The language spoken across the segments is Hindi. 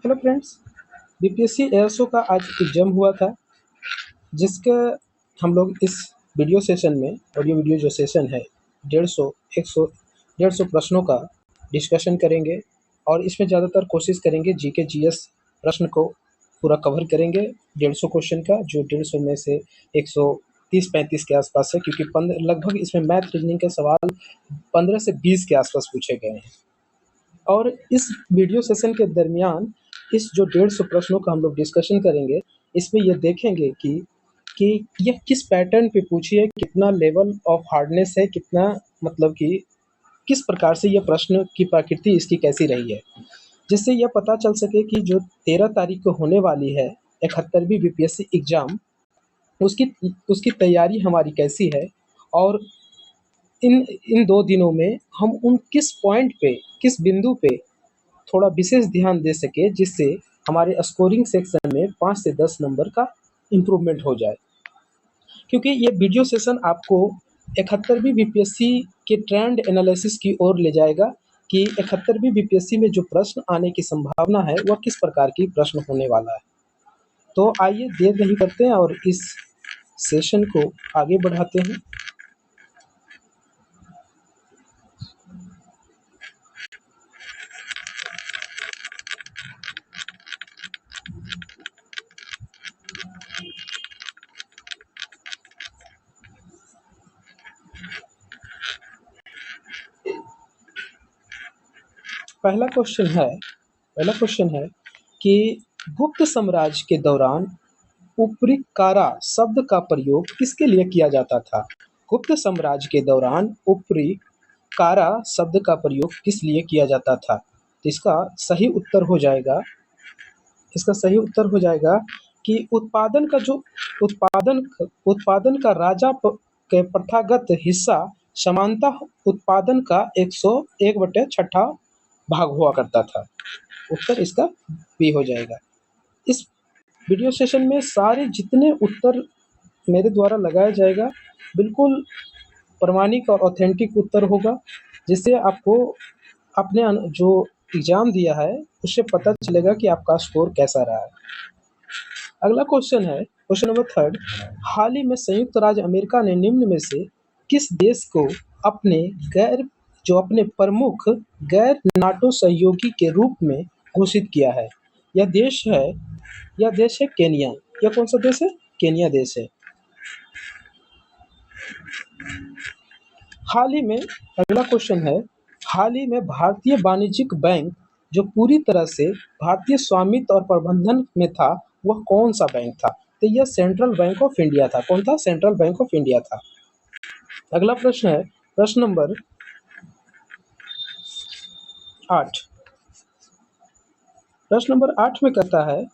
हेलो फ्रेंड्स, बीपीएससी एएसओ का आज एग्जाम हुआ था, जिसका हम लोग इस वीडियो सेशन में और ये वीडियो जो सेशन है 150 प्रश्नों का डिस्कशन करेंगे और इसमें ज़्यादातर कोशिश करेंगे जीके जीएस प्रश्न को पूरा कवर करेंगे। 150 क्वेश्चन का, जो 150 में से 130-35 के आसपास है, क्योंकि लगभग इसमें मैथ रीजनिंग के सवाल 15 से 20 के आसपास पूछे गए हैं। और इस वीडियो सेशन के दरमियान इस जो 150 प्रश्नों का हम लोग डिस्कशन करेंगे, इसमें ये देखेंगे कि यह किस पैटर्न पे पूछी है, कितना लेवल ऑफ हार्डनेस है, कितना मतलब कि किस प्रकार से यह प्रश्न की प्रकृति इसकी कैसी रही है, जिससे यह पता चल सके कि जो 13 तारीख को होने वाली है 71वीं बीपीएससी एग्ज़ाम, उसकी तैयारी हमारी कैसी है और इन 2 दिनों में हम उन किस पॉइंट पे, किस बिंदु पे थोड़ा विशेष ध्यान दे सके, जिससे हमारे स्कोरिंग सेक्शन में 5 से 10 नंबर का इम्प्रूवमेंट हो जाए। क्योंकि ये वीडियो सेशन आपको 71वीं बीपीएससी के ट्रेंड एनालिसिस की ओर ले जाएगा कि 71वीं बीपीएससी में जो प्रश्न आने की संभावना है वह किस प्रकार की प्रश्न होने वाला है। तो आइए देर नहीं करते हैं और इस सेशन को आगे बढ़ाते हैं। पहला क्वेश्चन है कि गुप्त साम्राज्य के दौरान उपरिकारा शब्द का प्रयोग किसके लिए किया जाता था? गुप्त साम्राज्य के दौरान उपरिकारा शब्द का प्रयोग किस लिए किया जाता था? तो इसका सही उत्तर हो जाएगा कि उत्पादन का राजा के प्रथागत हिस्सा समानतः उत्पादन का 101/6 भाग हुआ करता था। उत्तर इसका बी हो जाएगा। इस वीडियो सेशन में सारे जितने उत्तर मेरे द्वारा लगाया जाएगा, बिल्कुल प्रमाणिक और ऑथेंटिक उत्तर होगा, जिससे आपको अपने जो एग्जाम दिया है उससे पता चलेगा कि आपका स्कोर कैसा रहा है। अगला क्वेश्चन है क्वेश्चन नंबर 3। हाल ही में संयुक्त राज्य अमेरिका ने निम्न में से किस देश को अपने प्रमुख गैर नाटो सहयोगी के रूप में घोषित किया है? यह देश है केनिया। यह कौन सा देश है? केनिया देश है। अगला क्वेश्चन है, हाल ही में भारतीय वाणिज्यिक बैंक जो पूरी तरह से भारतीय स्वामित्व और प्रबंधन में था, वह कौन सा बैंक था? तो यह सेंट्रल बैंक ऑफ इंडिया था। कौन था? सेंट्रल बैंक ऑफ इंडिया था। अगला प्रश्न है प्रश्न नंबर 8। प्रश्न नंबर 8 में कहता है,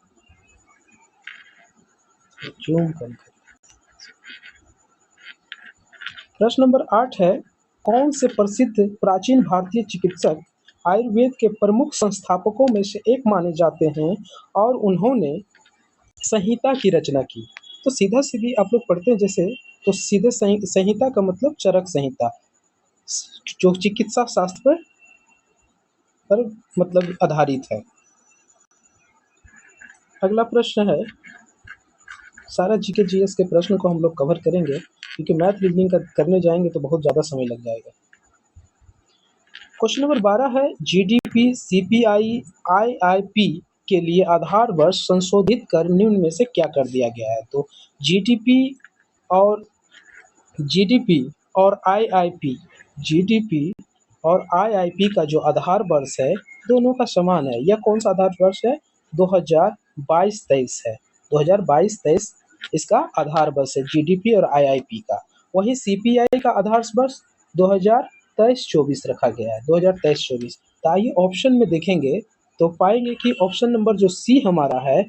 प्रश्न नंबर 8 है, कौन से प्रसिद्ध प्राचीन भारतीय चिकित्सक आयुर्वेद के प्रमुख संस्थापकों में से एक माने जाते हैं और उन्होंने संहिता की रचना की? तो सीधा सीधी आप लोग पढ़ते हैं जैसे, तो सीधे संहिता का मतलब चरक संहिता, जो चिकित्सा शास्त्र पर मतलब आधारित है। अगला प्रश्न है, सारा जीके जीएस के प्रश्न को हम लोग कवर करेंगे, क्योंकि मैथ रीजनिंग करने जाएंगे तो बहुत ज़्यादा समय लग जाएगा। क्वेश्चन नंबर 12 है, जीडीपी सीपीआई आईआईपी के लिए आधार वर्ष संशोधित कर निम्न में से क्या कर दिया गया है? तो जीडीपी और आईआईपी का जो आधार वर्ष है दोनों का समान है। यह कौन सा आधार वर्ष है? 2022-23 है। 2022-23 इसका आधार वर्ष है जीडीपी और आईआईपी का। वहीं सीपीआई का आधार वर्ष 2023-24 रखा गया है। 2023-24। तो आइए ऑप्शन में देखेंगे तो पाएंगे कि ऑप्शन नंबर जो सी हमारा है,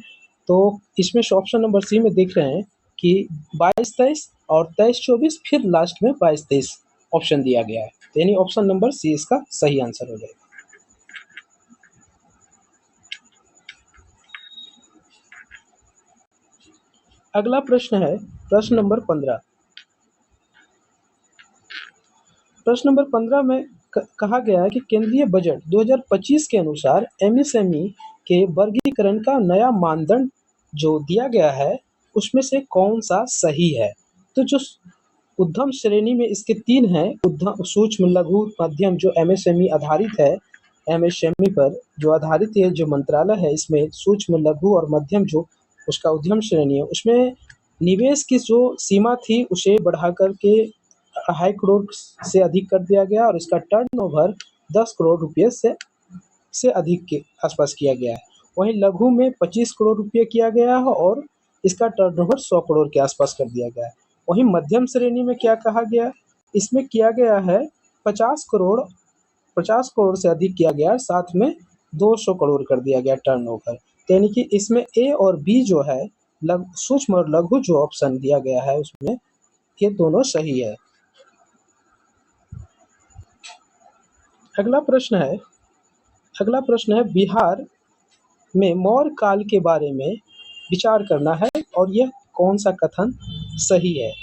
तो इसमें से ऑप्शन नंबर सी में देख रहे हैं कि 22-23 और 23-24, फिर लास्ट में 22-23 ऑप्शन दिया गया है। यानी ऑप्शन नंबर सी इसका सही आंसर हो जाएगा। अगला प्रश्न है प्रश्न नंबर 15। प्रश्न नंबर 15 में कहा गया है कि केंद्रीय बजट 2025 के अनुसार एमएसएमई के वर्गीकरण का नया मानदंड जो दिया गया है उसमें से कौन सा सही है? तो जो उद्यम श्रेणी में इसके 3 हैं, उद्यम, सूक्ष्म, लघु, मध्यम, जो एमएसएमई आधारित है, एमएसएमई पर जो आधारित है, जो मंत्रालय है, इसमें सूक्ष्म, लघु और मध्यम जो उसका उद्यम श्रेणी है, उसमें निवेश की जो सीमा थी उसे बढ़ा करके 2.5 करोड़ से अधिक कर दिया गया और इसका टर्नओवर 10 करोड़ रुपये से अधिक के आसपास किया गया है। वहीं लघु में 25 करोड़ रुपये किया गया है और इसका टर्नओवर 100 करोड़ के आसपास कर दिया गया है। वहीं मध्यम श्रेणी में क्या कहा गया, इसमें किया गया है 50 करोड़ से अधिक किया गया, साथ में 200 करोड़ कर दिया गया टर्नओवर। यानी कि इसमें ए और बी जो है, सूक्ष्म और लघु जो ऑप्शन दिया गया है उसमें ये दोनों सही है। अगला प्रश्न है बिहार में मौर्य काल के बारे में विचार करना है और यह कौन सा कथन सही है?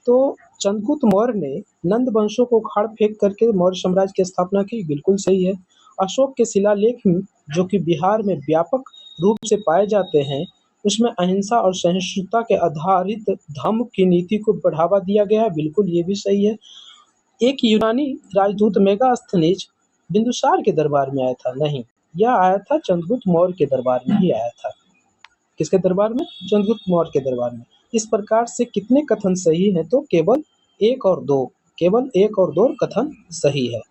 तो चंद्रगुप्त मौर्य ने नंद वंशों को उखाड़ फेंक करके मौर्य साम्राज्य की स्थापना की, बिल्कुल सही है। अशोक के शिलालेख जो कि बिहार में व्यापक रूप से पाए जाते हैं, उसमें अहिंसा और सहिष्णुता के आधारित धम्म की नीति को बढ़ावा दिया गया है, बिल्कुल ये भी सही है। एक यूनानी राजदूत मेगास्थनीज बिंदुसार के दरबार में आया था, नहीं, यह आया था चंद्रगुप्त मौर्य के दरबार में ही आया था। किसके दरबार में? चंद्रगुप्त मौर्य के दरबार में। इस प्रकार से कितने कथन सही हैं? तो केवल 1 और 2 कथन सही है।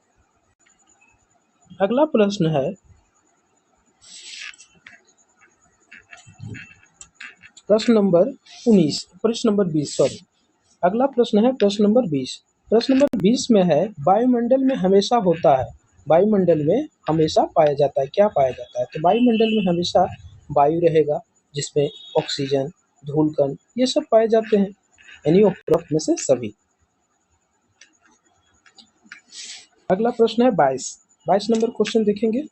अगला प्रश्न है प्रश्न नंबर 20 सॉरी। अगला प्रश्न है प्रश्न नंबर 20। प्रश्न नंबर 20 में है वायुमंडल में हमेशा होता है, वायुमंडल में हमेशा पाया जाता है, क्या पाया जाता है? तो वायुमंडल में हमेशा वायु रहेगा जिसमें ऑक्सीजन, धूलकण ये सब पाए जाते हैं, यानी उपरोक्त में से सभी। अगला प्रश्न है 22 नंबर क्वेश्चन देखेंगे।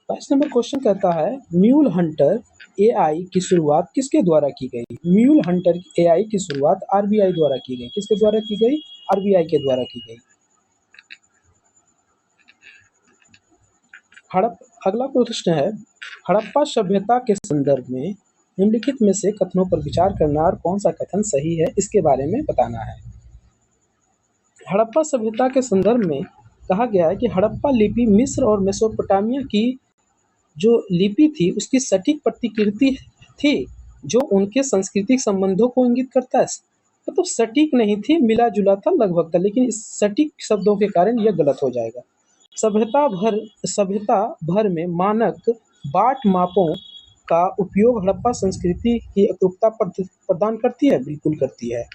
22 नंबर क्वेश्चन कहता है म्यूल हंटर एआई की शुरुआत किसके द्वारा की गई? म्यूल हंटर एआई की शुरुआत आरबीआई द्वारा की गई। किसके द्वारा की गई? आरबीआई के द्वारा की गई। अगला प्रश्न है हड़प्पा सभ्यता के संदर्भ में निम्नलिखित में से कथनों पर विचार करना और कौन सा कथन सही है इसके बारे में बताना है। हड़प्पा सभ्यता के संदर्भ में कहा गया है कि हड़प्पा लिपि मिस्र और मेसोपोटामिया की जो लिपि थी उसकी सटीक प्रतिकृति थी जो उनके सांस्कृतिक संबंधों को इंगित करता है। मतलब सटीक नहीं थी, मिला जुला था, लगभग था, लेकिन इस सटीक शब्दों के कारण यह गलत हो जाएगा। सभ्यता भर में मानक बाट मापों का उपयोग हड़प्पा संस्कृति की एकरूपता प्रदान करती है, बिल्कुल करती है।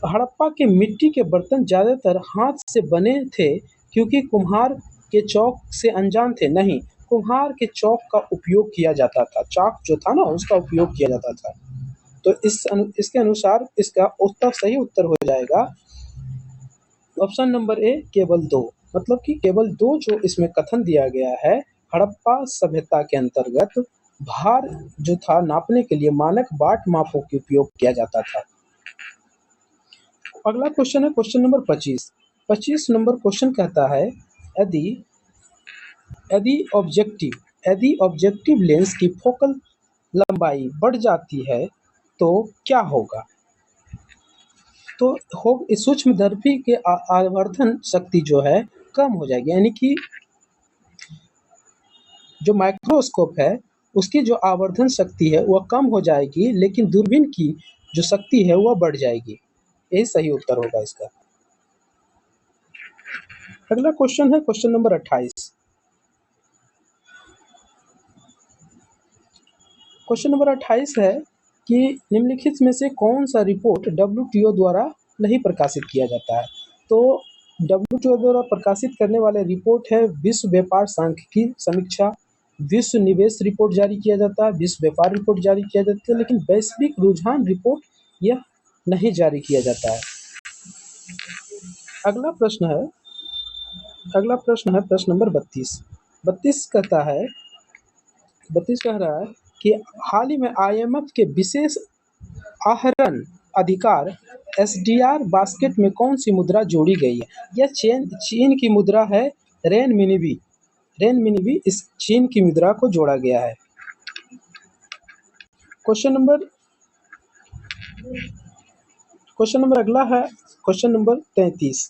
हड़प्पा के मिट्टी के बर्तन ज़्यादातर हाथ से बने थे क्योंकि कुम्हार के चौक से अनजान थे, नहीं, कुम्हार के चौक का उपयोग किया जाता था, चाक जो था ना उसका उपयोग किया जाता था। तो इसके अनुसार इसका सही उत्तर हो जाएगा ऑप्शन नंबर ए केवल 2, मतलब कि केवल 2 जो इसमें कथन दिया गया है। हड़प्पा सभ्यता के अंतर्गत भार जो था नापने के लिए मानक बाट मापों का उपयोग किया जाता था। अगला क्वेश्चन है क्वेश्चन नंबर 25 नंबर क्वेश्चन कहता है यदि ऑब्जेक्टिव लेंस की फोकल लंबाई बढ़ जाती है तो क्या होगा? तो सूक्ष्मदर्शी के आवर्धन शक्ति जो है कम हो जाएगी, यानी कि जो माइक्रोस्कोप है उसकी जो आवर्धन शक्ति है वह कम हो जाएगी, लेकिन दूरबीन की जो शक्ति है वह बढ़ जाएगी। यही सही उत्तर होगा इसका। अगला क्वेश्चन है क्वेश्चन नंबर 28। क्वेश्चन नंबर 28 है कि निम्नलिखित में से कौन सा रिपोर्ट WTO द्वारा नहीं प्रकाशित किया जाता है? तो WTO द्वारा प्रकाशित करने वाले रिपोर्ट है विश्व व्यापार सांख्यिकी समीक्षा, विश्व निवेश रिपोर्ट जारी किया जाता है, विश्व व्यापार रिपोर्ट जारी किया जाता है, लेकिन वैश्विक रुझान रिपोर्ट यह नहीं जारी किया जाता है। अगला प्रश्न है प्रश्न नंबर 32 कहता है 32 कह रहा है कि हाल ही में IMF के विशेष आहरण अधिकार SDR बास्केट में कौन सी मुद्रा जोड़ी गई है? यह चीन की मुद्रा है रेन मिनीबी इस चीन की मुद्रा को जोड़ा गया है। क्वेश्चन नंबर अगला है क्वेश्चन नंबर 33,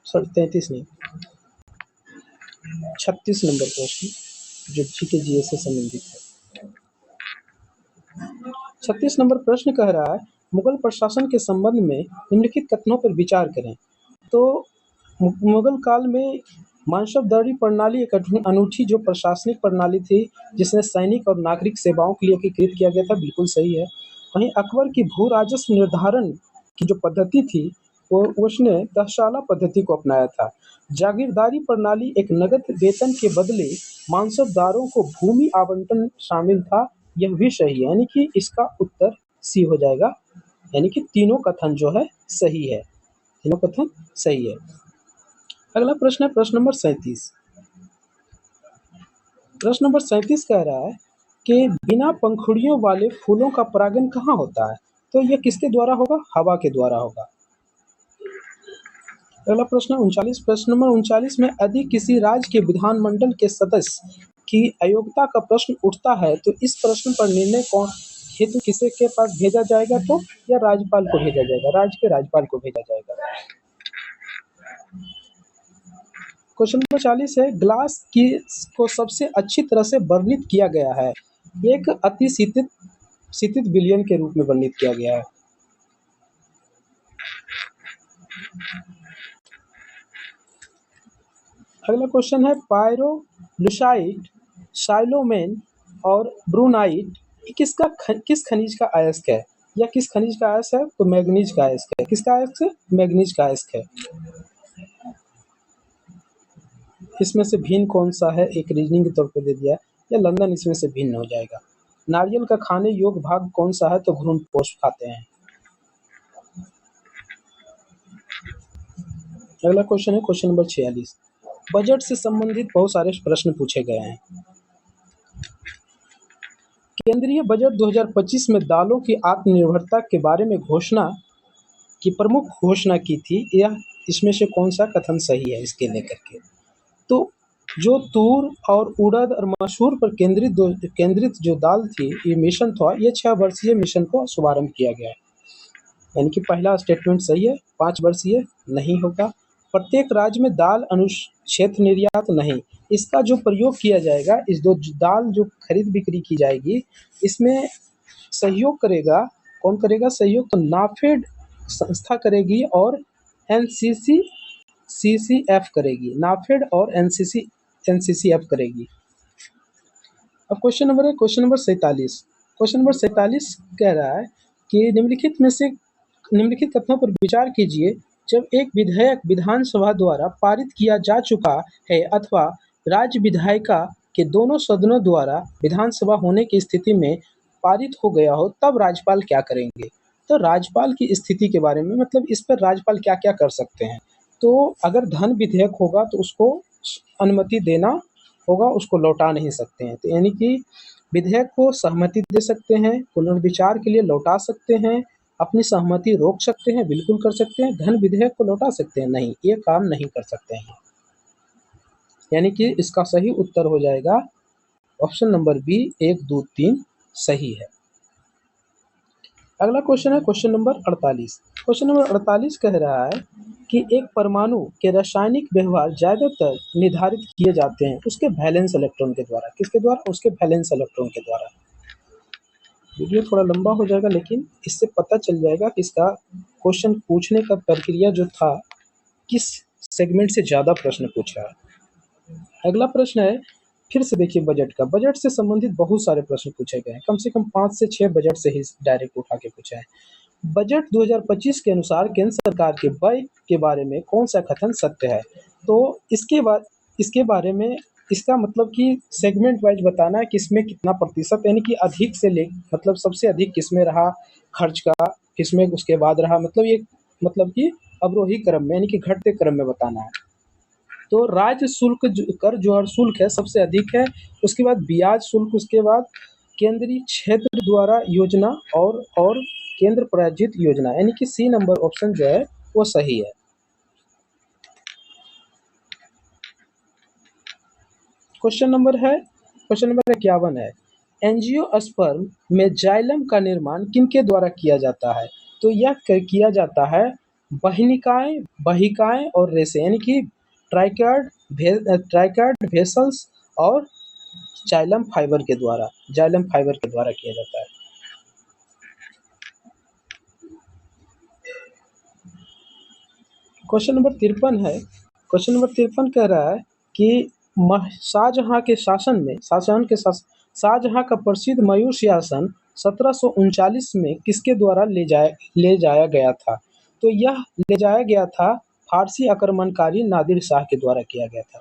सॉरी 33 नहीं, 36 नंबर प्रश्न जो जीके जीएस से संबंधित है। 36 नंबर प्रश्न कह रहा है, मुगल प्रशासन के संबंध में निम्नलिखित कथनों पर विचार करें। तो मुगल काल में मानसबदारी प्रणाली एक अनूठी जो प्रशासनिक प्रणाली थी, जिसने सैनिक और नागरिक सेवाओं के लिए एकीकृत किया गया था, बिल्कुल सही है। वहीं अकबर की भू राजस्व निर्धारण की जो पद्धति थी, वो उसने तहशाला पद्धति को अपनाया था। जागीरदारी प्रणाली एक नगद वेतन के बदले मानसबदारों को भूमि आवंटन शामिल था, यह भी सही है, यानी कि इसका उत्तर सी हो जाएगा, यानी कि तीनों कथन जो है सही है, तीनों कथन सही है। अगला प्रश्न है प्रश्न नंबर 37। प्रश्न नंबर 37 कह रहा है कि बिना पंखुड़ियों वाले फूलों का परागण कहाँ होता है? तो यह किसके द्वारा होगा? हवा के द्वारा होगा। अगला प्रश्न 39, प्रश्न नंबर 39 में यदि किसी राज्य के विधानमंडल के सदस्य की अयोग्यता का प्रश्न उठता है तो इस प्रश्न पर निर्णय कौन हेतु किसे के पास भेजा जाएगा? तो या राज्यपाल को भेजा जाएगा, राज्य के राज्यपाल को भेजा जाएगा। क्वेश्चन नंबर 40 है, ग्लास की को सबसे अच्छी तरह से वर्णित किया गया है, एक अति शीतित विलयन के रूप में वर्णित किया गया है। अगला क्वेश्चन है, पायरोलुसाइट, साइलोमेन और ब्रूनाइट किस खनिज का अयस्क है? या किस खनिज का अयस्क है? तो मैग्नीज का अयस्क है। किसका अयस्क है? मैग्नीज का अयस्क है। इसमें से भिन्न कौन सा है? एक रीजनिंग के तौर पे दे दिया है, या लंदन इसमें से भिन्न हो जाएगा। नारियल का खाने योग्य भाग कौन सा है? तो भ्रूण पोष खाते हैं। अगला क्वेश्चन है क्वेश्चन नंबर 46, बजट से संबंधित बहुत सारे प्रश्न पूछे गए हैं। केंद्रीय बजट 2025 में दालों की आत्मनिर्भरता के बारे में घोषणा की प्रमुख घोषणा की थी, यह इसमें से कौन सा कथन सही है इसके लेकर के? तो जो तूर और उड़द और मसूर पर केंद्रित जो दाल थी, ये मिशन था, ये 6 वर्षीय मिशन को शुभारंभ किया गया है, यानी कि पहला स्टेटमेंट सही है। 5 वर्षीय नहीं होगा। प्रत्येक राज्य में दाल अनुक्षेत्र निर्यात नहीं, इसका जो प्रयोग किया जाएगा, इस दो दाल जो खरीद बिक्री की जाएगी, इसमें सहयोग करेगा कौन? करेगा सहयोग? तो नाफेड संस्था करेगी और सीसीएफ करेगी। नाफेड और एनसीसीएफ करेगी। अब क्वेश्चन नंबर है क्वेश्चन नंबर 47। क्वेश्चन नंबर 47 कह रहा है कि निम्नलिखित कथनों पर विचार कीजिए। जब एक विधेयक विधानसभा द्वारा पारित किया जा चुका है अथवा राज्य विधायिका के दोनों सदनों द्वारा विधानसभा होने की स्थिति में पारित हो गया हो, तब राज्यपाल क्या करेंगे? तो राज्यपाल की स्थिति के बारे में, मतलब इस पर राज्यपाल क्या क्या कर सकते हैं। तो अगर धन विधेयक होगा तो उसको अनुमति देना होगा, उसको लौटा नहीं सकते हैं। तो यानी कि विधेयक को सहमति दे सकते हैं, पुनर्विचार के लिए लौटा सकते हैं, अपनी सहमति रोक सकते हैं, बिल्कुल कर सकते हैं। धन विधेयक को लौटा सकते हैं? नहीं, ये काम नहीं कर सकते हैं। यानी कि इसका सही उत्तर हो जाएगा ऑप्शन नंबर बी, 1, 2, 3 सही है। अगला क्वेश्चन है क्वेश्चन नंबर 48। क्वेश्चन नंबर 48 कह रहा है कि एक परमाणु के रासायनिक व्यवहार ज्यादातर निर्धारित किए जाते हैं उसके वैलेंस इलेक्ट्रॉन के द्वारा। किसके द्वारा? उसके वैलेंस इलेक्ट्रॉन के द्वारा। वीडियो थोड़ा लंबा हो जाएगा, लेकिन इससे पता चल जाएगा कि इसका क्वेश्चन पूछने का प्रक्रिया जो था, किस सेगमेंट से ज़्यादा प्रश्न पूछा है। अगला प्रश्न है, फिर से देखिए बजट का। बजट से संबंधित बहुत सारे प्रश्न पूछे गए हैं, कम से कम 5 से 6 बजट से ही डायरेक्ट उठा के पूछा है। बजट 2025 के अनुसार केंद्र सरकार के व्यय के बारे में कौन सा कथन सत्य है? तो इसके बारे में इसका मतलब कि सेगमेंट वाइज बताना है कि इसमें कितना प्रतिशत, यानी कि अधिक से ले, मतलब सबसे अधिक किसमें रहा खर्च का, किसमें उसके बाद रहा, मतलब ये मतलब कि अवरोही क्रम में, यानी कि घटते क्रम में बताना है। तो राज्य शुल्क कर जो और शुल्क है सबसे अधिक है, उसके बाद ब्याज शुल्क, उसके बाद केंद्रीय क्षेत्र द्वारा योजना और केंद्र प्रायोजित योजना, यानी कि सी नंबर ऑप्शन जो है वो सही है। क्वेश्चन नंबर है क्वेश्चन नंबर 51 है, एंजियोस्पर्म में जाइलम का निर्माण किनके द्वारा किया जाता है? तो यह किया जाता है वाहिनिकाएं, वाहिकाएं और रेसे, यानी कि ट्राइकार्ड वेसल्स और जाइलम फाइबर के द्वारा किया जाता है। क्वेश्चन नंबर 53 है, क्वेश्चन नंबर 53 कह रहा है कि शाहजहां का प्रसिद्ध मयूर सिंहासन 1739 में किसके द्वारा ले जाया गया था? तो यह ले जाया गया था फारसी आक्रमणकारी नादिर शाह के द्वारा किया गया था।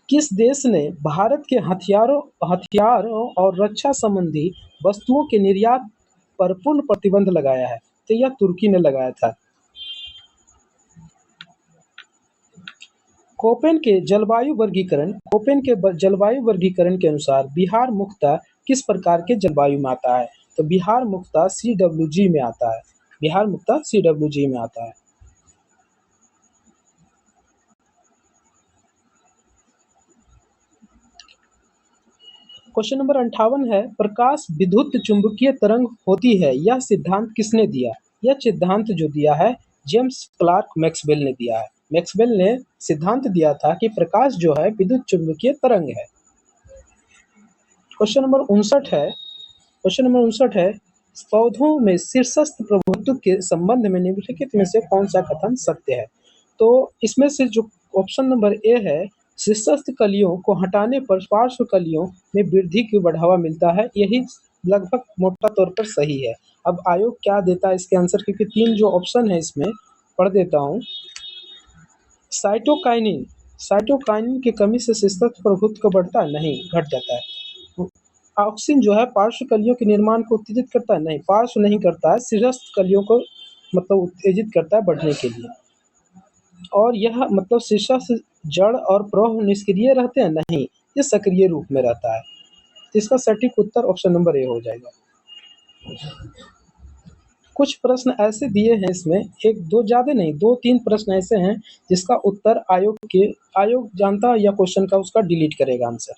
किस देश ने भारत के हथियारों और रक्षा संबंधी वस्तुओं के निर्यात पर पूर्ण प्रतिबंध लगाया है? तो यह तुर्की ने लगाया था। कोपेन के जलवायु वर्गीकरण के अनुसार बिहार मुख्यतः किस प्रकार के जलवायु में आता है? तो बिहार मुख्यतः CWG में आता है। क्वेश्चन नंबर 58 है, प्रकाश विद्युत चुंबकीय तरंग होती है, यह सिद्धांत किसने दिया? यह सिद्धांत जो दिया है जेम्स क्लार्क मैक्सवेल ने दिया है। मैक्सवेल ने सिद्धांत दिया था कि प्रकाश जो है विद्युत चुंबकीय तरंग है। क्वेश्चन नंबर 59 है, पौधों में शीर्षस्थ प्रभुत्व के संबंध में निम्नलिखित में से कौन सा कथन सत्य है? तो इसमें से जो ऑप्शन नंबर ए है, शीर्षस्थ कलियों को हटाने पर पार्श्व कलियों में वृद्धि को बढ़ावा मिलता है, यही लगभग मोटा तौर पर सही है। अब आयोग क्या देता है इसके आंसर, क्योंकि 3 जो ऑप्शन है इसमें पढ़ देता हूँ। साइटोकाइनिन की कमी से शीर्षस्थ प्रभुत्व को बढ़ता है? नहीं, घट जाता है। ऑक्सिन जो है पार्श्व कलियों के निर्माण को उत्तेजित करता है? नहीं, पार्श्व नहीं करता है, शीर्षस्थ कलियों को मतलब उत्तेजित करता है बढ़ने के लिए। और यह मतलब शीर्षस्थ जड़ और प्रवाह निष्क्रिय रहते हैं? नहीं, ये सक्रिय रूप में रहता है। इसका सटीक उत्तर ऑप्शन नंबर ए हो जाएगा। कुछ प्रश्न ऐसे दिए हैं इसमें, एक दो ज़्यादा नहीं, 2-3 प्रश्न ऐसे हैं जिसका उत्तर आयोग जानता है या क्वेश्चन का उसका डिलीट करेगा आंसर।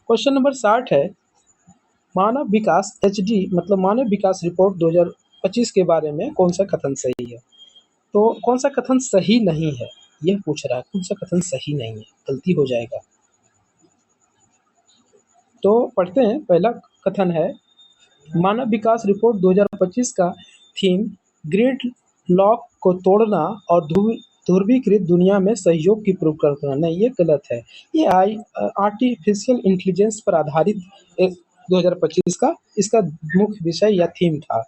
क्वेश्चन नंबर 60 है, मानव विकास HD मतलब मानव विकास रिपोर्ट 2025 के बारे में कौन सा कथन सही है? तो कौन सा कथन सही नहीं है, यह पूछ रहा है, कौन सा कथन सही नहीं है, गलती हो जाएगा। तो पढ़ते हैं। पहला कथन है, मानव विकास रिपोर्ट 2025 का थीम ग्रिड लॉक को तोड़ना और ध्रुवीकृत दुनिया में सहयोग की परिकल्पना। नहीं, ये गलत है। ये आर्टिफिशियल इंटेलिजेंस पर आधारित 2025 का इसका मुख्य विषय या थीम था।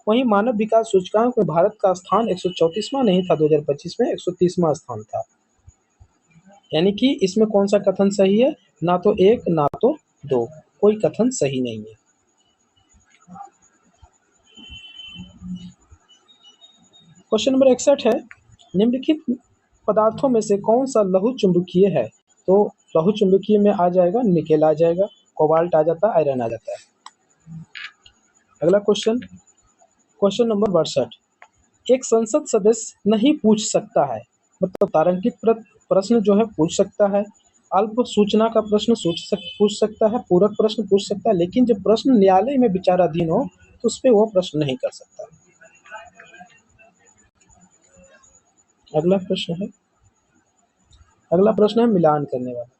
वहीं मानव विकास सूचकांक में भारत का स्थान 134वां नहीं था, 2025 में 130वां स्थान था। यानी कि इसमें कौन सा कथन सही है? ना तो 1 ना तो 2, कोई कथन सही नहीं है। क्वेश्चन नंबर 61 है, निम्नलिखित पदार्थों में से कौन सा लौह चुंबकीय है? तो लौह चुंबकीय में आ जाएगा निकेल आ जाएगा, कोबाल्ट आ जाता है, आयरन आ जाता है। अगला क्वेश्चन नंबर 62, एक संसद सदस्य नहीं पूछ सकता है, मतलब तारांकित प्रश्न जो है पूछ सकता है, अल्प सूचना का प्रश्न पूछ सकता है, पूरक प्रश्न पूछ सकता है, लेकिन जब प्रश्न न्यायालय में विचाराधीन हो तो उस पर वो प्रश्न नहीं कर सकता। अगला प्रश्न है मिलान करने वाला।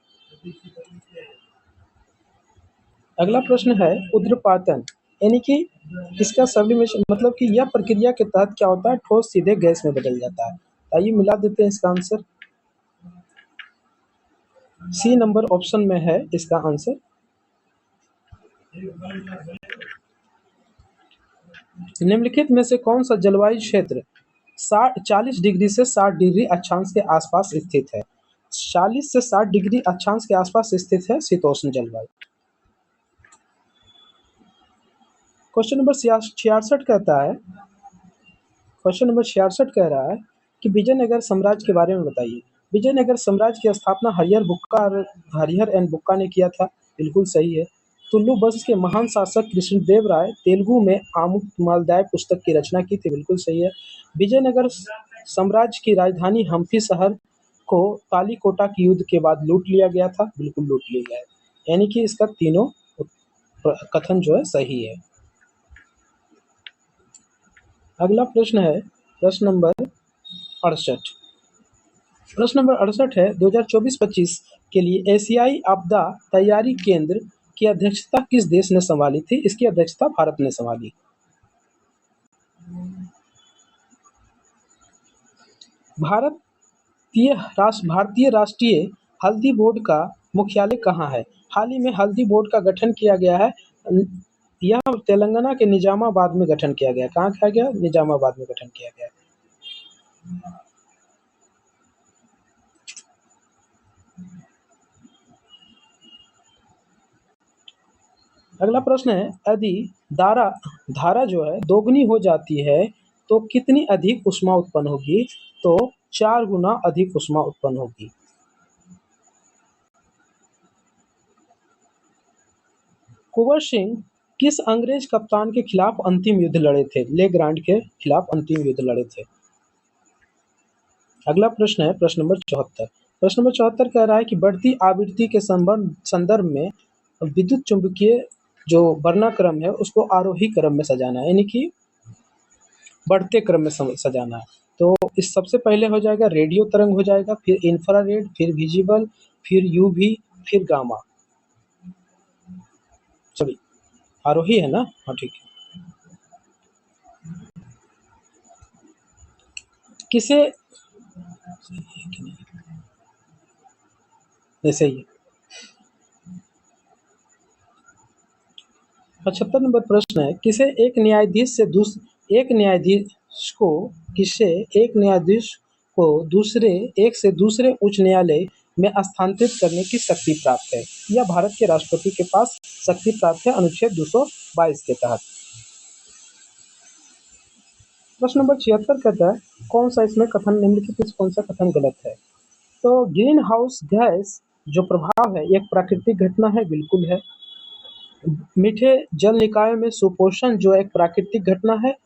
अगला प्रश्न है उद्रपातन, यानी कि इसका सब्लिमेशन मतलब कि यह प्रक्रिया के तहत क्या होता है, ठोस सीधे गैस में बदल जाता है। आइए मिला देते हैं इसका आंसर। सी नंबर ऑप्शन में है इसका आंसर। निम्नलिखित में से कौन सा जलवायु क्षेत्र 40 डिग्री से 60 डिग्री अक्षांश के आसपास स्थित है? 40 से 60 डिग्री अक्षांश के आसपास स्थित है शीतोष्ण जलवायु। क्वेश्चन नंबर 66 कहता है, क्वेश्चन नंबर 66 कह रहा है कि विजयनगर साम्राज्य के बारे में बताइए। विजयनगर साम्राज्य की स्थापना हरिहर एंड बुक्का ने किया था, बिल्कुल सही है। तुलु वंश के महान शासक कृष्णदेव राय तेलुगु में आमुक्तमालदाय पुस्तक की रचना की थी, बिल्कुल सही है। विजयनगर साम्राज्य की राजधानी हम्फी शहर को तालीकोटा के युद्ध के बाद लूट लिया गया था? बिल्कुल लूट लिया गया है। यानी कि इसका तीनों कथन जो है सही है। अगला प्रश्न है प्रश्न नंबर 68। प्रश्न नंबर 68 है 2024-25 के लिए एशियाई आपदा तैयारी केंद्र की अध्यक्षता किस देश ने संभाली थी? इसकी अध्यक्षता भारत ने संभाली। भारतीय राष्ट्रीय हल्दी बोर्ड का मुख्यालय कहाँ है? हाल ही में हल्दी बोर्ड का गठन किया गया है। यह तेलंगाना के निजामाबाद में गठन किया गया। कहाँ किया गया? निजामाबाद में गठन किया गया। अगला प्रश्न है यदि धारा जो है दोगुनी हो जाती है तो कितनी अधिक ऊष्मा उत्पन्न होगी? तो 4 गुना अधिक ऊष्मा उत्पन्न होगी। कुंवर सिंह किस अंग्रेज कप्तान के खिलाफ अंतिम युद्ध लड़े थे? लेग्रांड के खिलाफ अंतिम युद्ध लड़े थे। अगला प्रश्न है प्रश्न नंबर 74। प्रश्न नंबर 74 कह रहा है कि बढ़ती आवृत्ति के संदर्भ में विद्युत चुंबकीय जो वर्णाक्रम है उसको आरोही क्रम में सजाना है, यानी कि बढ़ते क्रम में सजाना है। तो इस सबसे पहले हो जाएगा रेडियो तरंग, हो जाएगा फिर इंफ्रारेड, फिर विजिबल, फिर यूवी, फिर गामा। सॉरी, आरोही है ना? हाँ ठीक है। किसे ऐसे ही 75 नंबर प्रश्न है एक न्यायाधीश को एक से दूसरे उच्च न्यायालय में स्थानांतरित करने की शक्ति प्राप्त है? यह भारत के राष्ट्रपति के पास शक्ति प्राप्त है अनुच्छेद 222 के तहत। प्रश्न नंबर 76 कहता है कौन सा इसमें कथन निम्नलिखित में कौन सा कथन गलत है? तो ग्रीन हाउस गैस जो प्रभाव है एक प्राकृतिक घटना है, बिल्कुल है। मीठे जल निकायों में सुपोषण जो एक प्राकृतिक घटना है,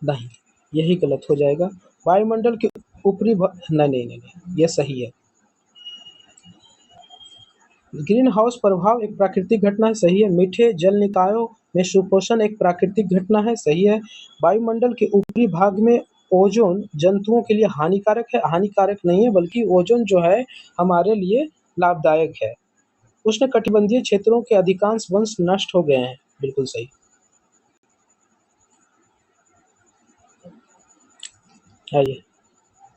नहीं, यही गलत हो जाएगा। वायुमंडल के ऊपरी नहीं, यह सही है। ग्रीन हाउस प्रभाव एक प्राकृतिक घटना है, सही है। मीठे जल निकायों में सुपोषण एक प्राकृतिक घटना है, सही है। वायुमंडल के ऊपरी भाग में ओजोन जंतुओं के लिए हानिकारक है, हानिकारक नहीं है, बल्कि ओजोन जो है हमारे लिए लाभदायक है। उष्णकटिबंधीय क्षेत्रों के अधिकांश वंश नष्ट हो गए हैं, बिल्कुल सही। आइए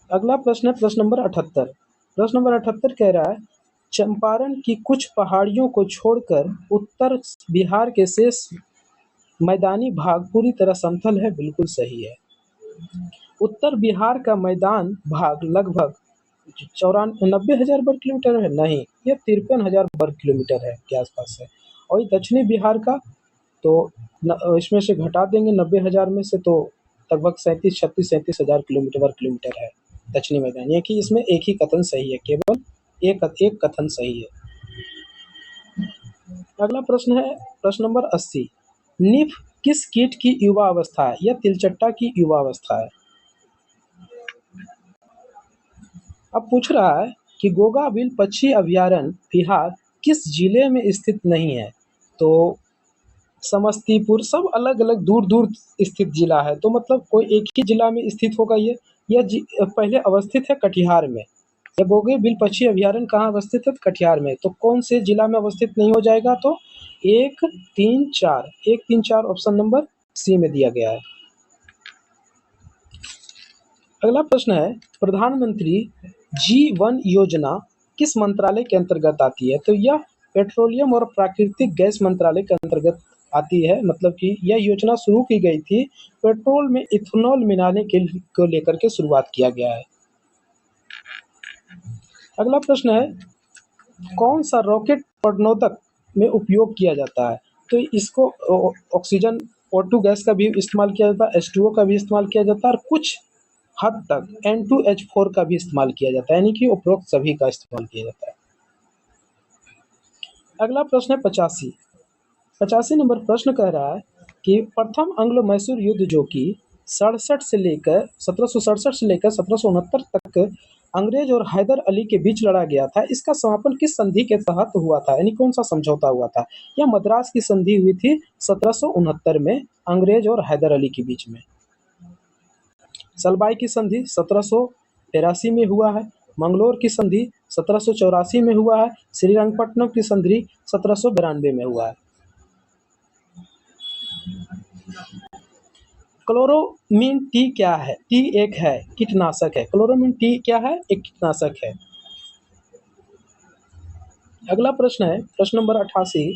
अगला प्रश्न है प्रश्न नंबर 78। प्रश्न नंबर 78 कह रहा है चंपारण की कुछ पहाड़ियों को छोड़कर उत्तर बिहार के शेष मैदानी भाग पूरी तरह समतल है, बिल्कुल सही है। उत्तर बिहार का मैदान भाग लगभग 94,000 वर्ग किलोमीटर है, नहीं, यह 53,000 वर्ग किलोमीटर है के आसपास है। और दक्षिणी बिहार का तो इसमें से घटा देंगे 90,000 में से, तो लगभग 37,000 किलोमीटर वर्ग किलोमीटर है दक्षिणी मैदान। ये कि इसमें एक ही कथन सही है, केवल एक कथन सही है। अगला प्रश्न है प्रश्न नंबर 80। निफ किस कीट की युवा अवस्था है? यह तिलचट्टा की युवा अवस्था है। अब पूछ रहा है कि गोगाबिल पक्षी अभयारण्य बिहार किस जिले में स्थित नहीं है? तो समस्तीपुर, सब अलग अलग दूर दूर स्थित जिला है, तो मतलब कोई एक ही जिला में स्थित होगा। यह पहले अवस्थित है कटिहार में। यह गोगाबिल पक्षी अभयारण्य कहाँ अवस्थित है? कटिहार में। तो कौन से जिला में अवस्थित नहीं हो जाएगा? तो 1, 3, 4 ऑप्शन नंबर सी में दिया गया है। अगला प्रश्न है प्रधानमंत्री G1 योजना किस मंत्रालय के अंतर्गत आती है? तो यह पेट्रोलियम और प्राकृतिक गैस मंत्रालय के अंतर्गत आती है। मतलब कि यह योजना शुरू की गई थी, पेट्रोल में इथेनॉल मिलाने को लेकर के शुरुआत किया गया है। अगला प्रश्न है कौन सा रॉकेट प्रणोदक में उपयोग किया जाता है? तो इसको ऑक्सीजन O2 गैस का भी इस्तेमाल किया जाता है, H2O का भी इस्तेमाल किया जाता है, और कुछ हद तक N2H4 का भी इस्तेमाल किया जाता है, यानी कि उपरोक्त सभी का इस्तेमाल किया जाता है। अगला प्रश्न है 85 नंबर प्रश्न कह रहा है कि प्रथम एंग्लो मैसूर युद्ध जो कि 1767 से लेकर 1769 तक अंग्रेज और हैदर अली के बीच लड़ा गया था। इसका समापन किस संधि के तहत हुआ था, यानी कौन सा समझौता हुआ था? यह मद्रास की संधि हुई थी 1769 में अंग्रेज और हैदर अली के बीच में। सलबाई की संधि 1783 में हुआ है। मंगलोर की संधि 1784 में हुआ है। श्रीरंगपट्टनम की संधि 1792 में हुआ है। क्लोरोमीन टी क्या है? टी एक है कीटनाशक है। क्लोरोमीन टी क्या है? एक कीटनाशक है। अगला प्रश्न है प्रश्न नंबर 88।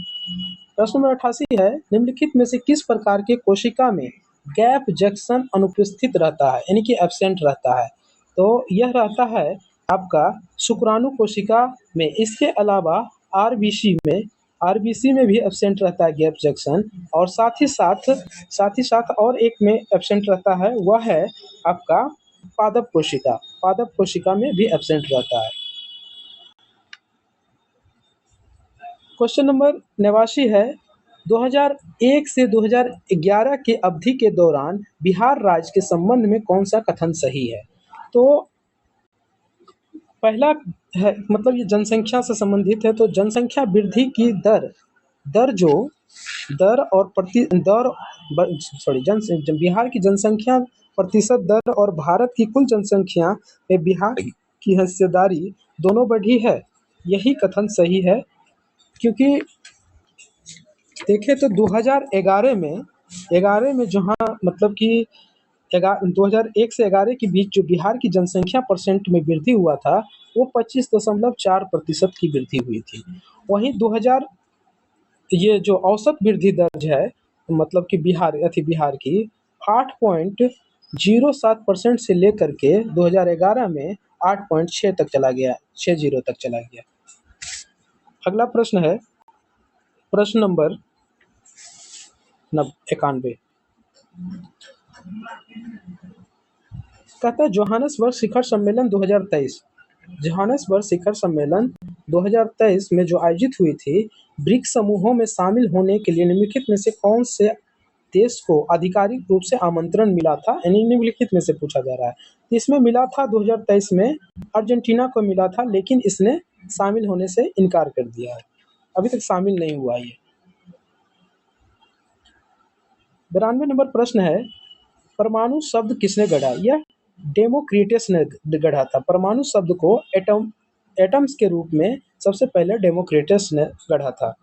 प्रश्न नंबर 88 है, निम्नलिखित में से किस प्रकार के कोशिका में गैप जंक्शन अनुपस्थित रहता है, यानी कि एब्सेंट रहता है? तो यह रहता है आपका शुक्राणु कोशिका में। इसके अलावा आरबीसी में भी एब्सेंट रहता है गैप जंक्शन, और साथ ही साथ और एक में एब्सेंट रहता है, वह है आपका पादप कोशिका। पादप कोशिका में भी एब्सेंट रहता है। क्वेश्चन नंबर 89 है, 2001 से 2011 के अवधि के दौरान बिहार राज्य के संबंध में कौन सा कथन सही है? तो पहला है, मतलब ये जनसंख्या से संबंधित है, तो जनसंख्या वृद्धि की बिहार की जनसंख्या प्रतिशत दर और भारत की कुल जनसंख्या में बिहार की हिस्सेदारी दोनों बढ़ी है। यही कथन सही है, क्योंकि देखें तो 2011 में जहाँ मतलब कि 2001 से 11 के बीच जो बिहार की जनसंख्या परसेंट में वृद्धि हुआ था, वो 25.4% की वृद्धि हुई थी। वहीं 2000 ये जो औसत वृद्धि दर्ज है, मतलब कि बिहार की 8.07% से लेकर के 2011 में 8.6 तक चला गया, 60 तक चला गया। अगला प्रश्न है प्रश्न नंबर 91। कहता है जोहानिसबर्ग शिखर सम्मेलन 2023। जोहानिसबर्ग शिखर सम्मेलन 2023 में जो आयोजित हुई थी, ब्रिक्स समूहों में शामिल होने के लिए निम्नलिखित में से कौन से देश को आधिकारिक रूप से आमंत्रण मिला था, यानी निम्नलिखित में से पूछा जा रहा है। इसमें मिला था 2023 में अर्जेंटीना को मिला था, लेकिन इसने शामिल होने से इनकार कर दिया है, अभी तक शामिल नहीं हुआ ये। 92 नंबर प्रश्न है, परमाणु शब्द किसने गढ़ा? यह डेमोक्रिटस ने गढ़ा था। परमाणु शब्द को एटम्स के रूप में सबसे पहले डेमोक्रिटस ने गढ़ा था।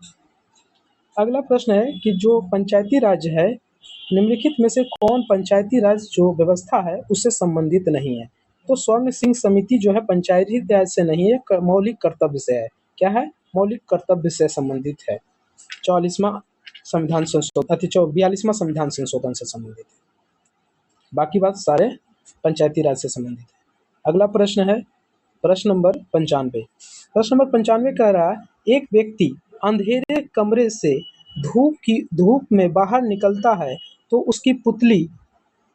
अगला प्रश्न है कि जो पंचायती राज है, निम्नलिखित में से कौन पंचायती राज जो व्यवस्था है उससे संबंधित नहीं है? तो स्वर्ण सिंह समिति जो है पंचायती राज से नहीं है, मौलिक कर्तव्य से है। क्या है? मौलिक कर्तव्य से संबंधित है। 42वां संविधान संशोधन से संबंधित है। बाकी बात सारे पंचायती राज से संबंधित है। अगला प्रश्न है प्रश्न नंबर 95। प्रश्न नंबर 95 कह रहा है, एक व्यक्ति अंधेरे कमरे से धूप में बाहर निकलता है तो उसकी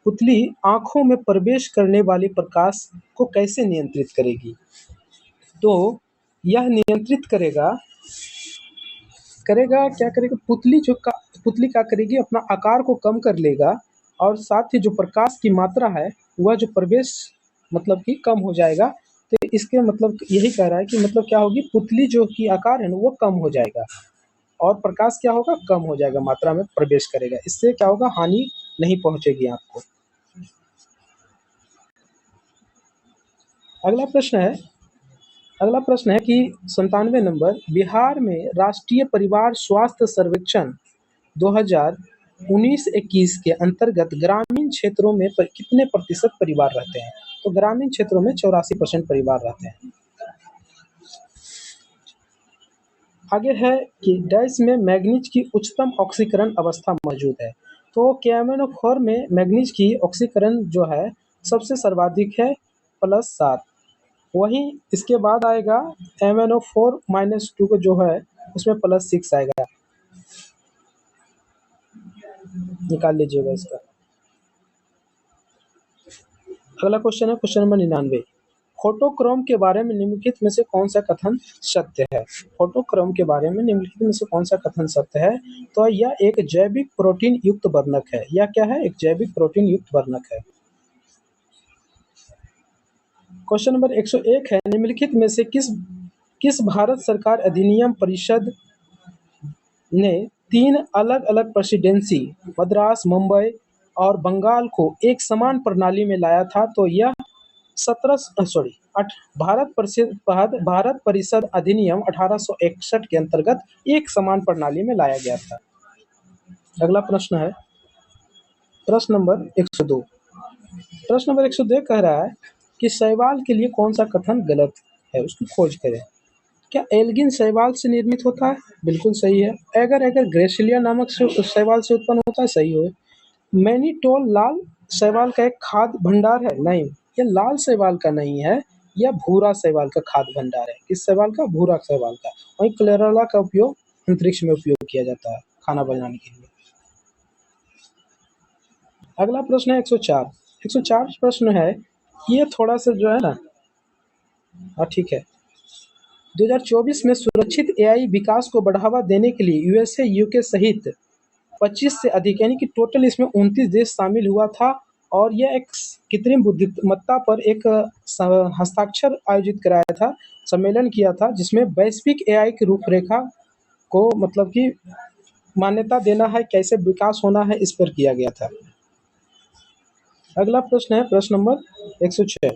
पुतली आंखों में प्रवेश करने वाले प्रकाश को कैसे नियंत्रित करेगी? तो यह नियंत्रित करेगा क्या करेगा? पुतली क्या करेगी? अपना आकार को कम कर लेगा, और साथ ही जो प्रकाश की मात्रा है वह जो प्रवेश मतलब कि कम हो जाएगा। तो इसके मतलब यही कह रहा है कि मतलब क्या होगी, पुतली जो की आकार है ना वो कम हो जाएगा, और प्रकाश क्या होगा? कम हो जाएगा, मात्रा में प्रवेश करेगा। इससे क्या होगा? हानि नहीं पहुंचेगी आपको। अगला प्रश्न है कि 97 नंबर, बिहार में राष्ट्रीय परिवार स्वास्थ्य सर्वेक्षण 2019-21 के अंतर्गत ग्रामीण क्षेत्रों में कितने प्रतिशत परिवार रहते हैं? तो ग्रामीण क्षेत्रों में 84% परिवार रहते हैं। आगे है कि डैश में मैग्नीज की उच्चतम ऑक्सीकरण अवस्था मौजूद है। तो KMnO4 में मैग्नीज की ऑक्सीकरण जो है सबसे सर्वाधिक है, +7। वहीं इसके बाद आएगा MnO4-2 को जो है उसमें +6 आएगा, निकाल लीजिएगा इसका। अगला क्वेश्चन है क्वेश्चन नंबर 99। फोटोक्रोम के बारे में निम्नलिखित में से कौन सा कथन सत्य है? फोटोक्रोम के बारे में निम्नलिखित में से कौन सा कथन सत्य है? तो यह एक जैविक प्रोटीन युक्त वर्णक है। यह क्या है? एक जैविक प्रोटीन युक्त वर्णक है। क्वेश्चन नंबर 101 है, निम्नलिखित में से किस भारत सरकार अधिनियम परिषद ने 3 अलग-अलग प्रेसिडेंसी मद्रास, मुंबई और बंगाल को एक समान प्रणाली में लाया था? तो यह भारत परिषद अधिनियम 1861 के अंतर्गत एक समान प्रणाली में लाया गया था। अगला प्रश्न है प्रश्न नंबर 102। प्रश्न नंबर 102 कह रहा है कि शैवाल के लिए कौन सा कथन गलत है, उसकी खोज करें। क्या एल्गिन शैवाल से निर्मित होता है? बिल्कुल सही है। अगर ग्रेसिलिया नामक शैवाल से उत्पन्न होता है, सही है। मैनीटोल लाल शैवाल का एक खाद्य भंडार है? नहीं, यह लाल शैवाल का नहीं है, यह भूरा शैवाल का खाद्य भंडार है। किस शैवाल का? भूरा शैवाल का। वहीं क्लोरेला का उपयोग अंतरिक्ष में उपयोग किया जाता है खाना बनाने के लिए। अगला प्रश्न है 104। 104 प्रश्न है, ये थोड़ा सा जो है ना, ठीक है। 2024 में सुरक्षित एआई विकास को बढ़ावा देने के लिए यूएसए, यूके सहित 25 से अधिक यानी कि टोटल इसमें 29 देश शामिल हुआ था और यह एक कृत्रिम बुद्धिमत्ता पर एक हस्ताक्षर आयोजित कराया था, सम्मेलन किया था, जिसमें वैश्विक एआई की रूपरेखा को मतलब कि मान्यता देना है, कैसे विकास होना है, इस पर किया गया था। अगला प्रश्न है प्रश्न नंबर 106।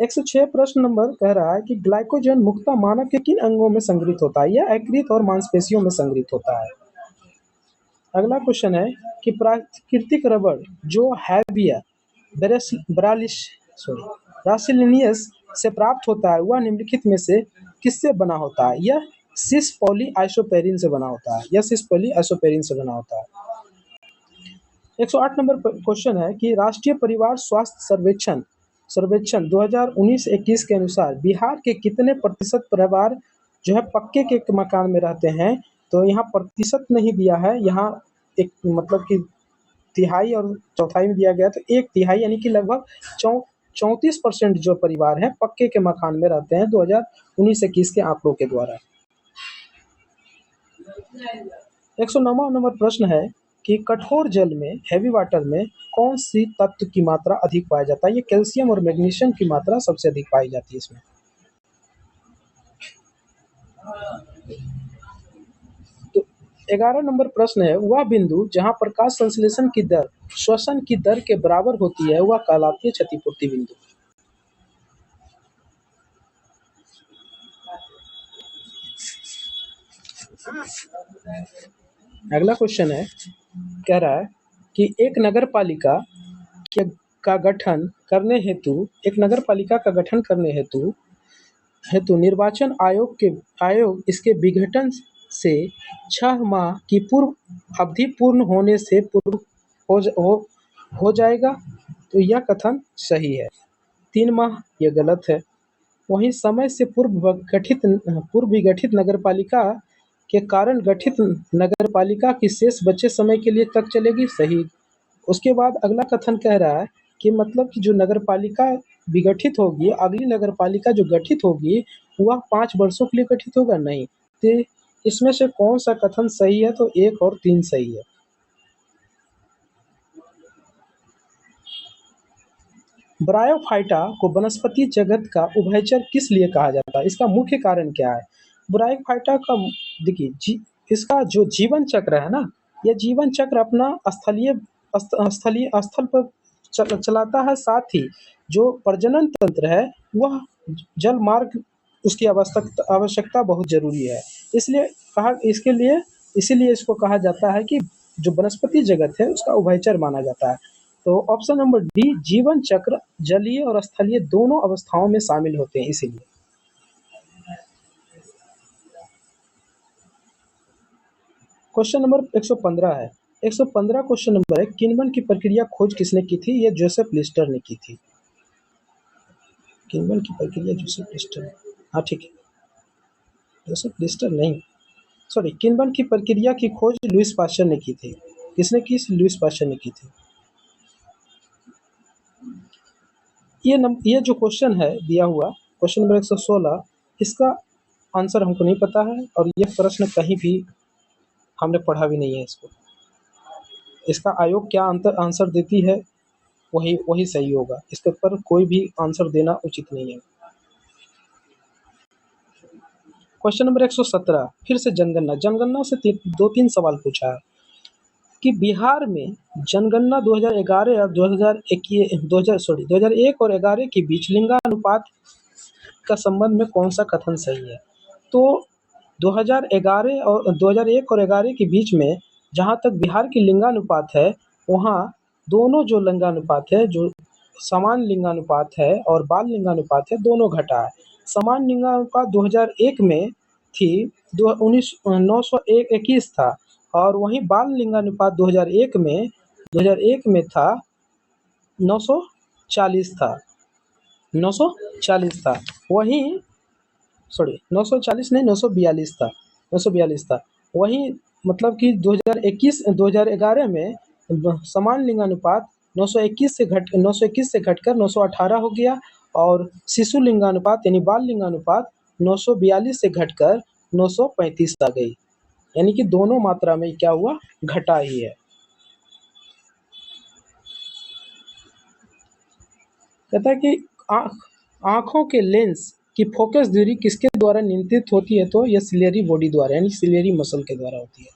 106 प्रश्न नंबर कह रहा है कि ग्लाइकोजन मुख्यतः मानव के किन अंगों में संग्रहित होता है? यह यकृत और मांसपेशियों में संग्रहित होता है। अगला क्वेश्चन है कि प्राकृतिक रबड़ जो हैविया ब्रासिलिनियस से प्राप्त होता है वह निम्नलिखित में से किससे बना होता है? यह सिस पॉली आइसोपेरिन से बना होता है। यह सिस पॉली आइसोपेरिन से बना होता है। 108 नंबर क्वेश्चन है कि राष्ट्रीय परिवार स्वास्थ्य सर्वेक्षण 2019-21 के अनुसार बिहार के कितने प्रतिशत परिवार जो है पक्के के मकान में रहते हैं? तो यहाँ प्रतिशत नहीं दिया है, यहाँ एक मतलब कि तिहाई और चौथाई में दिया गया। तो एक तिहाई यानी कि लगभग 34% जो परिवार हैं पक्के के मकान में रहते हैं 2019-21 के आंकड़ों के द्वारा। 109वां नंबर प्रश्न है कि कठोर जल में हैवी वाटर में कौन सी तत्व की मात्रा अधिक पाया जाता है? ये कैल्शियम और मैग्नीशियम की मात्रा सबसे अधिक पाई जाती है इसमें। तो 11 नंबर प्रश्न है, वह बिंदु जहां प्रकाश संश्लेषण की दर श्वसन की दर के बराबर होती है वह कहलाती है क्षतिपूर्ति बिंदु। अगला क्वेश्चन है, कह रहा है कि एक नगर पालिका का गठन करने हेतु निर्वाचन आयोग इसके विघटन से 6 माह की पूर्व अवधि पूर्ण होने से पूर्व हो जाएगा। तो यह कथन सही है। 3 माह यह गलत है। वहीं समय से पूर्व विगठित नगरपालिका के कारण गठित नगरपालिका की शेष बचे समय के लिए तक चलेगी, सही। उसके बाद अगला कथन कह रहा है कि मतलब कि जो नगरपालिका विगठित होगी, अगली नगरपालिका जो गठित होगी वह 5 वर्षों के लिए गठित होगा, नहीं। तो इसमें से कौन सा कथन सही है? तो 1 और 3 सही है। ब्रायोफाइटा को वनस्पति जगत का उभयचर किस लिए कहा जाता है? इसका मुख्य कारण क्या है? ब्रायोफाइटा का देखिए इसका जो जीवन चक्र है ना, यह जीवन चक्र अपना स्थल पर चलाता है, साथ ही जो प्रजनन तंत्र है वह जल मार्ग उसकी आवश्यकता बहुत जरूरी है। इसीलिए इसको कहा जाता है कि जो वनस्पति जगत है उसका उभयचर माना जाता है। तो ऑप्शन नंबर डी, जीवन चक्र जलीय और स्थलीय दोनों अवस्थाओं में शामिल होते हैं, इसीलिए। क्वेश्चन नंबर 115 है। 115 क्वेश्चन नंबर है, किन्वन की प्रक्रिया खोज किसने की थी? यह जोसेफ लिस्टर ने की थी। किन्वन की प्रक्रिया जोसेफ लिस्टर, हाँ ठीक है, जोसेफ लिस्टर नहीं, सॉरी, किन्वन की प्रक्रिया की खोज लुईस पास्चर ने की थी। किसने की? लुईस पास्चर ने की थी। ये जो क्वेश्चन है दिया हुआ, क्वेश्चन नंबर 116, इसका आंसर हमको नहीं पता है और ये प्रश्न कहीं भी हमने पढ़ा भी नहीं है इसको। इसका आयोग क्या आंसर देती है वही वही सही होगा, इसके ऊपर कोई भी आंसर देना उचित नहीं है। क्वेश्चन नंबर 117, फिर से जनगणना से 2-3 सवाल पूछा है कि बिहार में जनगणना 2011 और 2001 और 11 के बीच लिंगानुपात का संबंध में कौन सा कथन सही है? तो 2011 और 2001 और 11 के बीच में जहाँ तक बिहार की लिंगानुपात है, वहाँ दोनों जो लिंगानुपात है, जो समान लिंगानुपात है और बाल लिंगानुपात है, दोनों घटा है। समान लिंगानुपात 2001 में थी 921 था और वहीं बाल लिंगानुपात 2001 में था 940 था 940 था। वहीं 940 नहीं 942 था। वहीं मतलब कि 2011 में समान लिंगानुपात 921 से घटकर 918 हो गया और शिशु लिंगानुपात यानी बाल लिंगानुपात 942 से घटकर 935 आ गई। यानी कि दोनों मात्रा में क्या हुआ, घटा ही है। कहता है कि आँखों के लेंस की फोकस दूरी किसके द्वारा नियंत्रित होती है? तो यह सिलियरी बॉडी द्वारा यानी सिलियरी मसल के द्वारा होती है।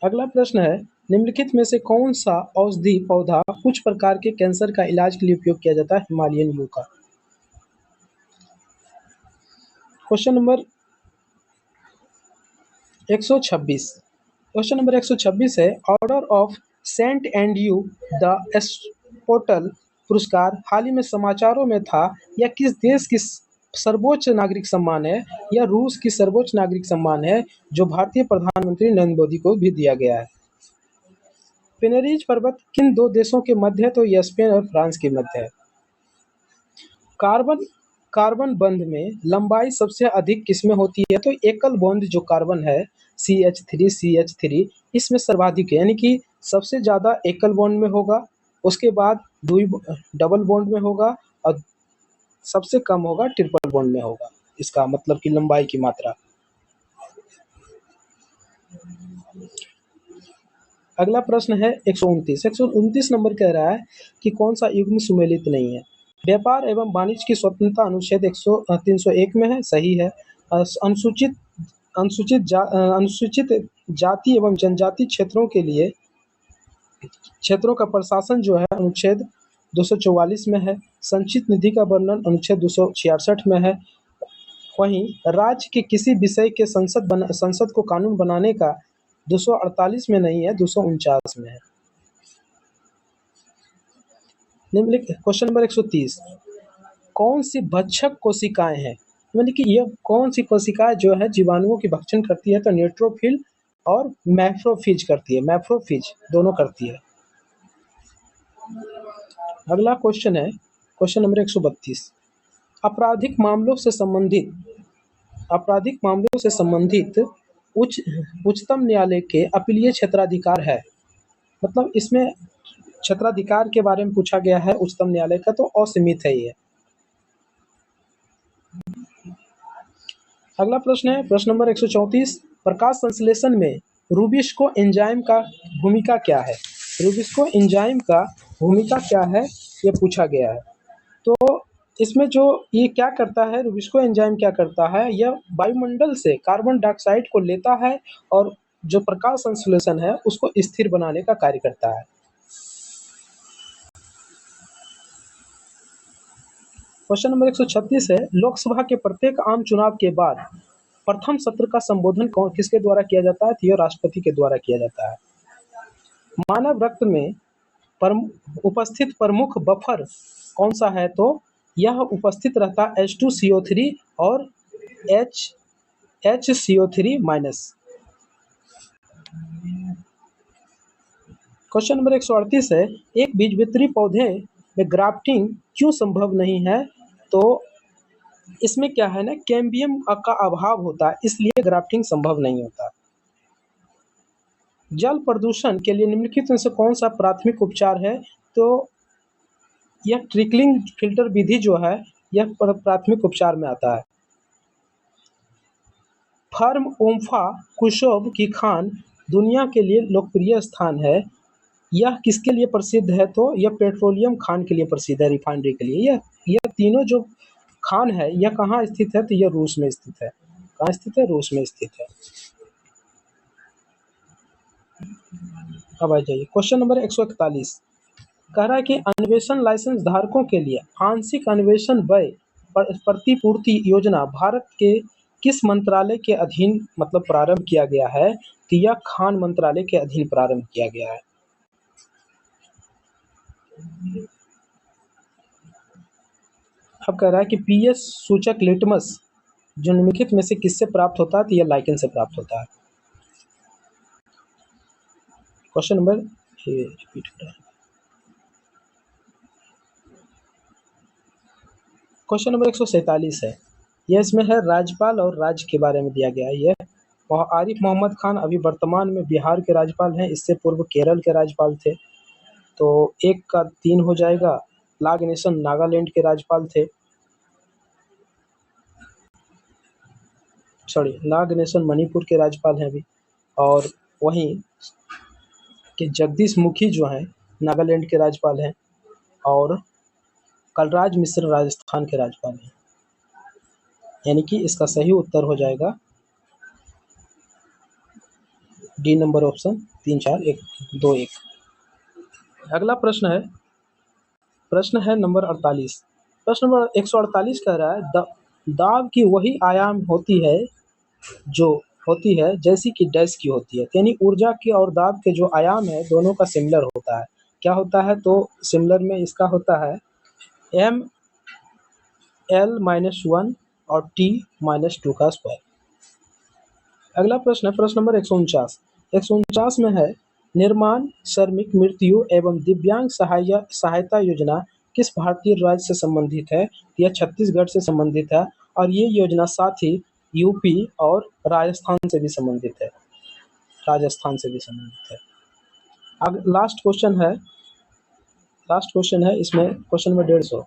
अगला प्रश्न है, निम्नलिखित में से कौन सा औषधि पौधा कुछ प्रकार के कैंसर का इलाज के लिए उपयोग किया जाता है? हिमालयन यूका। क्वेश्चन नंबर 126, क्वेश्चन नंबर 126 है, order of saint Andrew the apostle पुरस्कार हाल ही में समाचारों में था। यह किस देश की सर्वोच्च नागरिक सम्मान है? यह रूस की सर्वोच्च नागरिक सम्मान है जो भारतीय प्रधानमंत्री नरेंद्र मोदी को भी दिया गया है। पिनरीज पर्वत किन दो देशों के मध्य है? तो यह स्पेन और फ्रांस के मध्य है। कार्बन बंध में लंबाई सबसे अधिक किसमें होती है? तो एकल बॉन्ड जो कार्बन है CH3 इसमें सर्वाधिक है, यानी कि सबसे ज़्यादा एकल बॉन्ड में होगा, उसके बाद डबल बॉन्ड में होगा और सबसे कम होगा ट्रिपल बॉन्ड में होगा। इसका मतलब कि लंबाई की मात्रा। अगला प्रश्न है 129 नंबर कह रहा है कि कौन सा युग्म सुमेलित नहीं है? व्यापार एवं वाणिज्य की स्वतंत्रता अनुच्छेद 301 में है, सही है। अनुसूचित जाति एवं जनजाति क्षेत्रों का प्रशासन जो है अनुच्छेद 244 में है। संचित निधि का वर्णन अनुच्छेद 266 में है। वहीं राज्य के किसी विषय के संसद को कानून बनाने का 248 में नहीं है, 249 में है। निम्नलिखित क्वेश्चन नंबर 130, कौन सी भक्षक कोशिकाएं हैं? मतलब कि यह कौन सी कोशिकाएं जो है जीवाणुओं की भक्षण करती है? तो न्यूट्रोफिल और मैक्रोफेज करती है, मैक्रोफेज दोनों करती है। अगला क्वेश्चन है क्वेश्चन नंबर 132, आपराधिक मामलों से संबंधित उच्चतम न्यायालय के अपीलीय क्षेत्राधिकार है। मतलब इसमें क्षेत्राधिकार के बारे में पूछा गया है उच्चतम न्यायालय का, तो असीमित है ये। अगला प्रश्न है प्रश्न नंबर 134, प्रकाश संश्लेषण में रूबिस्को एंजाइम का भूमिका क्या है? रूबिस्को एंजाइम का भूमिका क्या है ये पूछा गया है। तो इसमें जो ये क्या करता है, रूबिस्को एंजाइम क्या करता है, यह वायुमंडल से कार्बन डाइऑक्साइड को लेता है और जो प्रकाश संश्लेषण है उसको स्थिर बनाने का कार्य करता है। क्वेश्चन नंबर 136 है, लोकसभा के प्रत्येक आम चुनाव के बाद प्रथम सत्र का संबोधन किसके द्वारा किया जाता है? तो यह राष्ट्रपति के द्वारा किया जाता है। मानव रक्त में उपस्थित प्रमुख बफर कौन सा है? तो यह उपस्थित रहता है H2CO3 और HCO3-। क्वेश्चन नंबर 138 है, एक बीजवित्री पौधे में ग्राफ्टिंग क्यों संभव नहीं है? तो इसमें क्या है ना, कैम्बियम का अभाव होता है, इसलिए ग्राफ्टिंग संभव नहीं होता। जल प्रदूषण के लिए निम्नलिखित में से कौन सा प्राथमिक उपचार है? तो यह ट्रिकलिंग फिल्टर विधि जो है यह प्राथमिक उपचार में आता है। फर्म ओम्फा कुशोब की खान दुनिया के लिए लोकप्रिय स्थान है। यह किसके लिए प्रसिद्ध है? तो यह पेट्रोलियम खान के लिए प्रसिद्ध है, रिफाइनरी के लिए। यह तीनों जो खान है यह कहाँ स्थित है? तो यह रूस में स्थित है। कहाँ स्थित है? रूस में स्थित है। अब आ जाइए क्वेश्चन नंबर 141। कह रहा है कि अन्वेषण लाइसेंस धारकों के लिए आंशिक अन्वेषण व्यय प्रतिपूर्ति योजना भारत के किस मंत्रालय के अधीन मतलब प्रारंभ किया गया है? तो यह खान मंत्रालय के अधीन प्रारंभ किया गया है। अब कह रहा है कि पीएस सूचक लिटमस जो निम्नलिखित में से किससे प्राप्त होता है? तो यह लाइकेन से प्राप्त होता है। क्वेश्चन नंबर रिपीट हो रहा है। क्वेश्चन नंबर 147 है। यह इसमें है राज्यपाल और राज्य के बारे में दिया गया है। यह आरिफ मोहम्मद खान अभी वर्तमान में बिहार के राज्यपाल हैं, इससे पूर्व केरल के राज्यपाल थे। तो 1 का 3 हो जाएगा। ला गणेशन नागालैंड के राज्यपाल थे। ला गणेशन मणिपुर के राज्यपाल हैं अभी। और वहीं कि जगदीश मुखी जो हैं नागालैंड के राज्यपाल हैं। और कलराज मिश्र राजस्थान के राज्यपाल हैं। यानी कि इसका सही उत्तर हो जाएगा डी नंबर ऑप्शन 3 4 1 2 1। अगला प्रश्न है नंबर 48। प्रश्न नंबर 148 कह रहा है दाब की वही आयाम होती है जैसी कि डैश की होती है। यानी ऊर्जा की और दाब के जो आयाम है दोनों का सिमिलर होता है। क्या होता है? तो सिमिलर में इसका होता है m l-1 और t-2 का स्क्वायर। अगला प्रश्न है प्रश्न नंबर 149। 149 में है निर्माण श्रमिक मृत्यु एवं दिव्यांग सहायता योजना किस भारतीय राज्य से संबंधित है? यह छत्तीसगढ़ से संबंधित है और ये योजना साथ ही यूपी और राजस्थान से भी संबंधित है। अब लास्ट क्वेश्चन है इसमें क्वेश्चन नंबर 150।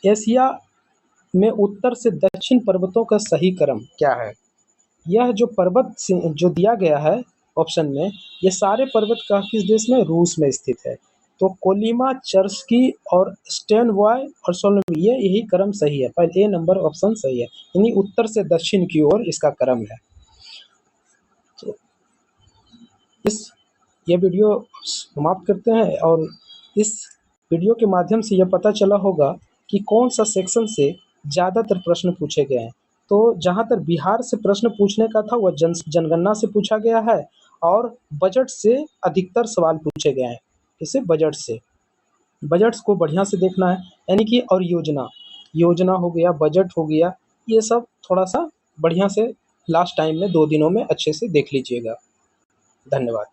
एशिया में उत्तर से दक्षिण पर्वतों का सही क्रम क्या है? यह जो पर्वत जो दिया गया है ऑप्शन में, ये सारे पर्वत का किस देश में? रूस में स्थित है। तो कोलिमा, चर्स्की और स्टेनवॉय और सोलमी यही क्रम सही है। पहले ए नंबर ऑप्शन सही है, यानी उत्तर से दक्षिण की ओर इसका क्रम है। तो ये वीडियो समाप्त करते हैं और इस वीडियो के माध्यम से यह पता चला होगा कि कौन सा सेक्शन से ज़्यादातर प्रश्न पूछे गए हैं। तो जहाँ तक बिहार से प्रश्न पूछने का था वह जनगणना से पूछा गया है और बजट से अधिकतर सवाल पूछे गए हैं। इसे बजट्स को बढ़िया से देखना है, यानी कि और योजना हो गया, बजट हो गया, ये सब थोड़ा सा बढ़िया से लास्ट टाइम में 2 दिनों में अच्छे से देख लीजिएगा। धन्यवाद।